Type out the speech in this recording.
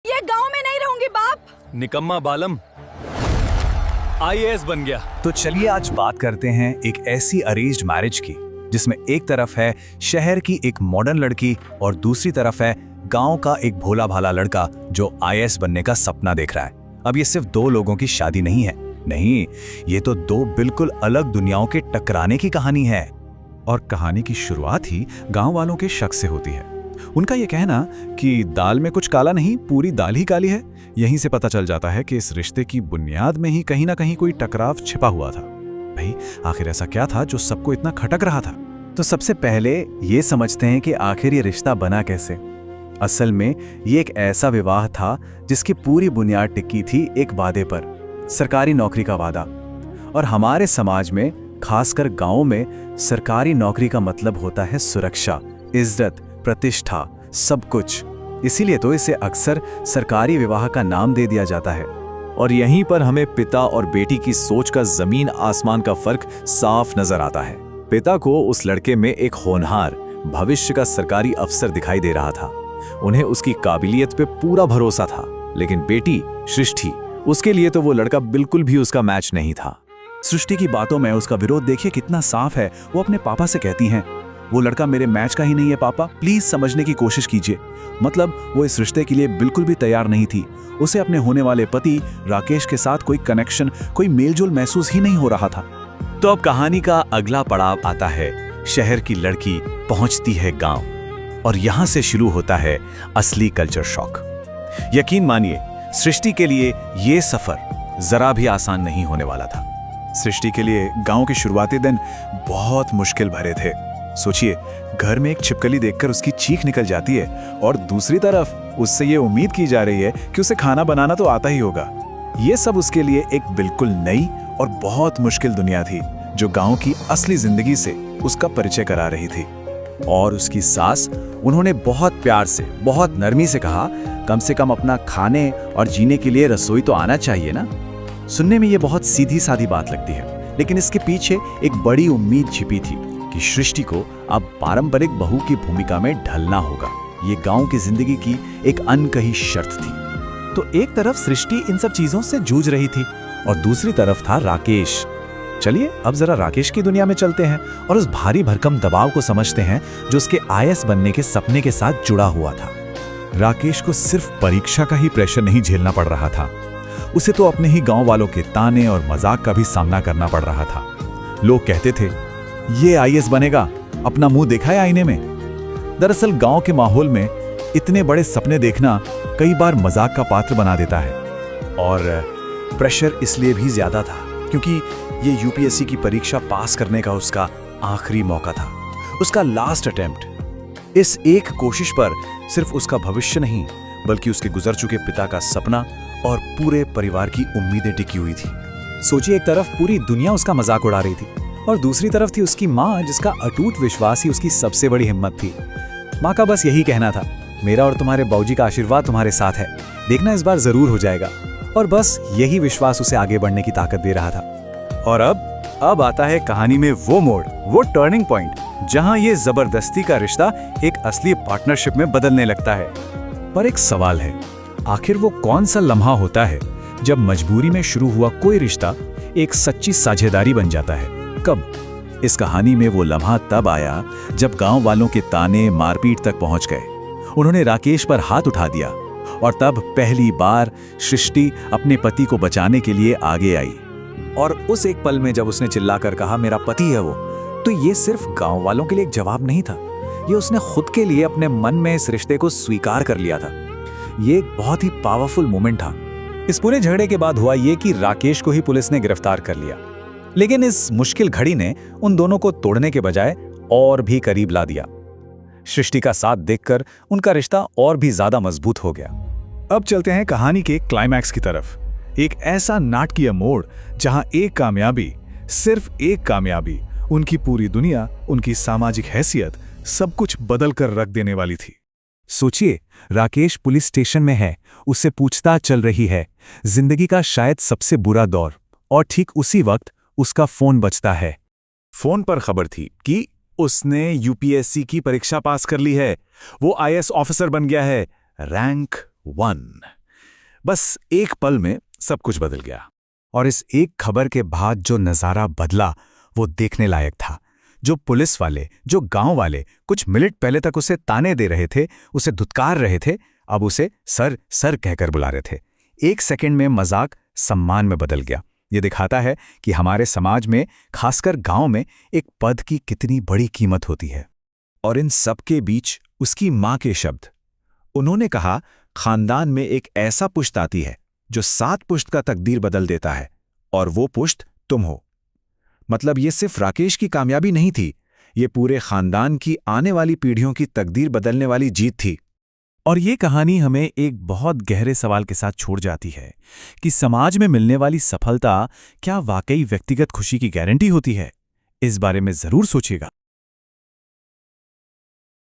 ये गांव में नहीं रहूंगी बाप। निकम्मा बालम, आईएएस बन गया। तो चलिए आज बात करते हैं एक ऐसी अरेंज्ड मैरिज की जिसमें एक तरफ है शहर की एक मॉडर्न लड़की और दूसरी तरफ है गांव का एक भोला भाला लड़का जो आईएएस बनने का सपना देख रहा है। अब ये सिर्फ दो लोगों की शादी नहीं है, नहीं, ये तो दो बिल्कुल अलग दुनियाओं के टकराने की कहानी है। और कहानी की शुरुआत ही गांव वालों के शक से होती है। उनका ये कहना कि दाल में कुछ काला नहीं, पूरी दाल ही काली है। यहीं से पता चल जाता है कि इस रिश्ते की बुनियाद में ही कहीं ना कहीं कोई टकराव छिपा हुआ था। भाई आखिर ऐसा क्या था जो सबको इतना खटक रहा था? तो सबसे पहले ये समझते हैं कि आखिर ये रिश्ता बना कैसे। असल में ये एक ऐसा विवाह था जिसकी पूरी बुनियाद टिकी थी एक वादे पर, सरकारी नौकरी का वादा। और हमारे समाज में, खासकर गांव में, सरकारी नौकरी का मतलब होता है सुरक्षा, इज्जत, प्रतिष्ठा, सब कुछ। इसीलिए तो इसे अक्सर सरकारी विवाह का नाम दे दिया जाता है। और यहीं पर हमें पिता और बेटी की सोच का जमीन आसमान का फर्क साफ नजर आता है। पिता को उस लड़के में एक होनहार, भविष्य का सरकारी अफसर दिखाई दे रहा था। उन्हें उसकी काबिलियत पे पूरा भरोसा था। लेकिन बेटी सृष्टि, उसके लिए तो वो लड़का बिल्कुल भी उसका मैच नहीं था। सृष्टि की बातों में उसका विरोध देखिए कितना साफ है। वो अपने पापा से कहती हैं, वो लड़का मेरे मैच का ही नहीं है पापा, प्लीज समझने की कोशिश कीजिए। मतलब वो इस रिश्ते के लिए बिल्कुल भी तैयार नहीं थी। उसे अपने होने वाले पति राकेश के साथ कोई कनेक्शन, कोई मेलजोल महसूस ही नहीं हो रहा था। तो अब कहानी का अगला पड़ाव आता है। शहर की लड़की पहुंचती है गांव और यहां से शुरू होता है असली कल्चर शॉक। यकीन मानिए, सृष्टि के लिए यह सफर जरा भी आसान नहीं होने वाला था। सृष्टि के लिए गांव के शुरुआती दिन बहुत मुश्किल भरे थे। सोचिए, घर में एक छिपकली देखकर उसकी चीख निकल जाती है और दूसरी तरफ उससे ये उम्मीद की जा रही है कि उसे खाना बनाना तो आता ही होगा। ये सब उसके लिए एक बिल्कुल नई और बहुत मुश्किल दुनिया थी जो गांव की असली जिंदगी से उसका परिचय करा रही थी। और उसकी सास, उन्होंने बहुत प्यार से, बहुत नरमी से कहा, कम से कम अपना खाने और जीने के लिए रसोई तो आना चाहिए ना। सुनने में ये बहुत सीधी सादी बात लगती है, लेकिन इसके पीछे एक बड़ी उम्मीद छिपी थी कि सृष्टि को अब पारंपरिक बहू की भूमिका में ढलना होगा। ये गांव की जिंदगी की एक अनकही शर्त थी। तो एक तरफ सृष्टि इन सब चीजों से जूझ रही थी और दूसरी तरफ था राकेश। चलिए अब जरा राकेश की दुनिया में चलते हैं और उस भारी भरकम दबाव को समझते हैं जो उसके आईएएस बनने के सपने के साथ जुड़ा हुआ था। राकेश को सिर्फ परीक्षा का ही प्रेशर नहीं झेलना पड़ रहा था, उसे तो अपने ही गांव वालों के ताने और मजाक का भी सामना करना पड़ रहा था। लोग कहते थे, ये आईएएस बनेगा, अपना मुंह देखा है आईने में। दरअसल गांव के माहौल में इतने बड़े सपने देखना कई बार मजाक का पात्र बना देता है। और प्रेशर इसलिए भी ज्यादा था क्योंकि ये यूपीएससी की परीक्षा पास करने का उसका आखिरी मौका था, उसका लास्ट अटेम्प्ट। इस एक कोशिश पर सिर्फ उसका भविष्य नहीं, बल्कि उसके गुजर चुके पिता का सपना और पूरे परिवार की उम्मीदें टिकी हुई थी। सोचिए, एक तरफ पूरी दुनिया उसका मजाक उड़ा रही थी और दूसरी तरफ थी उसकी माँ, जिसका अटूट विश्वास ही उसकी सबसे बड़ी हिम्मत थी। माँ का बस यही कहना था, मेरा और तुम्हारे बाबूजी का आशीर्वाद तुम्हारे साथ है, देखना इस बार जरूर हो जाएगा। और बस यही विश्वास उसे आगे बढ़ने की ताकत दे रहा था। और अब आता है कहानी में वो मोड़, वो टर्निंग पॉइंट, जहां ये जबरदस्ती का रिश्ता एक असली पार्टनरशिप में बदलने लगता है। पर एक सवाल है, आखिर वो कौन सा लम्हा होता है जब मजबूरी में शुरू हुआ कोई रिश्ता एक सच्ची साझेदारी बन जाता है? कब? इस कहानी में वो लम्हा तब आया जब गांव वालों के ताने मारपीट तक पहुंच गए। उन्होंने राकेश पर हाथ उठा दिया और तब पहली बार सृष्टि अपने पति को बचाने के लिए आगे आई। और उस एक पल में जब उसने चिल्लाकर कहा, मेरा पति है वो, तो ये सिर्फ गांव वालों के लिए एक जवाब नहीं था, ये उसने खुद के लिए अपने मन में इस रिश्ते को स्वीकार कर लिया था। ये एक बहुत ही पावरफुल मोमेंट था। इस पूरे झगड़े के बाद हुआ ये कि राकेश को ही पुलिस ने गिरफ्तार कर लिया, लेकिन इस मुश्किल घड़ी ने उन दोनों को तोड़ने के बजाय और भी करीब ला दिया। सृष्टि का साथ देखकर उनका रिश्ता और भी ज्यादा मजबूत हो गया। अब चलते हैं कहानी के क्लाइमैक्स की तरफ। एक ऐसा नाटकीय मोड़ जहां एक कामयाबी, सिर्फ एक कामयाबी, उनकी पूरी दुनिया, उनकी सामाजिक हैसियत, सब कुछ बदल कर रख देने वाली थी। सोचिए, राकेश पुलिस स्टेशन में है, उससे पूछताछ चल रही है, जिंदगी का शायद सबसे बुरा दौर, और ठीक उसी वक्त उसका फोन बजता है। फोन पर खबर थी कि उसने यूपीएससी की परीक्षा पास कर ली है, वो आईएएस ऑफिसर बन गया है, रैंक, 1। बस एक पल में सब कुछ बदल गया। और इस एक खबर के बाद जो नज़ारा बदला वो देखने लायक था। जो पुलिस वाले, जो गांव वाले कुछ मिनट पहले तक उसे ताने दे रहे थे, उसे धुतकार रहे थे, अब उसे सर सर कहकर बुला रहे थे। एक सेकंड में मजाक सम्मान में बदल गया। ये दिखाता है कि हमारे समाज में, खासकर गांव में, एक पद की कितनी बड़ी कीमत होती है। और इन सब के बीच उसकी मां के शब्द। उन्होंने कहा, खानदान में एक ऐसा पुश्त आती है जो 7 पुश्त का तकदीर बदल देता है, और वो पुश्त तुम हो। मतलब ये सिर्फ राकेश की कामयाबी नहीं थी, ये पूरे खानदान की आने वाली पीढ़ियों की तकदीर बदलने वाली जीत थी। और ये कहानी हमें एक बहुत गहरे सवाल के साथ छोड़ जाती है कि समाज में मिलने वाली सफलता क्या वाकई व्यक्तिगत खुशी की गारंटी होती है? इस बारे में जरूर सोचिएगा।